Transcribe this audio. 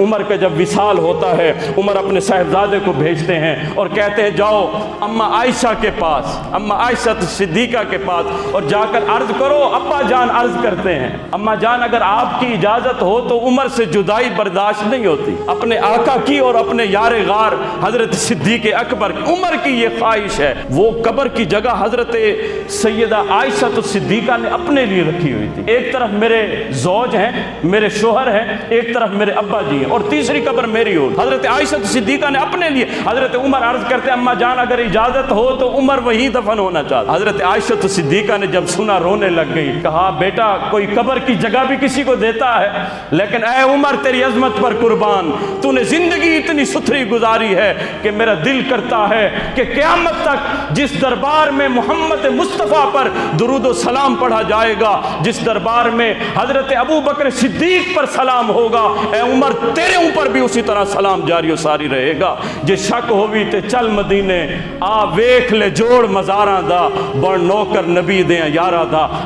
عمر کا جب وصال ہوتا ہے، عمر اپنے صاحبزادے کو بھیجتے ہیں اور کہتے ہیں جاؤ اماں عائشہ کے پاس، اماں عائشہ صدیقہ کے پاس، اور جا کر عرض کرو۔ ابا جان عرض کرتے ہیں اماں جان اگر آپ کی اجازت ہو تو عمر سے جدائی برداشت نہیں ہوتی۔ اپنے آقا کی اور اپنے یار غار حضرت صدیق اکبر عمر کی یہ خواہش ہے۔ وہ قبر کی جگہ حضرت سیدہ عائشہ صدیقہ نے اپنے لیے رکھی ہوئی تھی۔ ایک طرف میرے زوج ہیں، میرے شوہر ہیں، ایک طرف میرے ابا جی ہیں، اور تیسری قبر میری ہو۔ حضرت عائشہ صدیقہ نے اپنے لیے، حضرت عمر عرض کرتے اماں جان اگر اجازت ہو تو عمر وہیں دفن ہونا چاہتا۔ حضرت عائشہ صدیقہ نے جب سنا رونے لگ گئی، کہا بیٹا کوئی قبر کی جگہ بھی کسی کو دیتا ہے، لیکن اے عمر تیری عظمت پر قربان، تو نے زندگی اتنی ستھری گزاری ہے کہ میرا دل کرتا ہے کہ قیامت تک جس دربار میں محمد مصطفیٰ پر درود و سلام پڑھا جائے گا، جس دربار میں حضرت ابو بکر صدیق پر سلام ہوگا، اے عمر تیرے اوپر بھی اسی طرح سلام جاری و ساری رہے گا۔ جے شک ہووی تے چل مدینے، آ ویکھ لے جوڑ مزاراں دا، بڑ نوکر نبی دیاں یاراں دا۔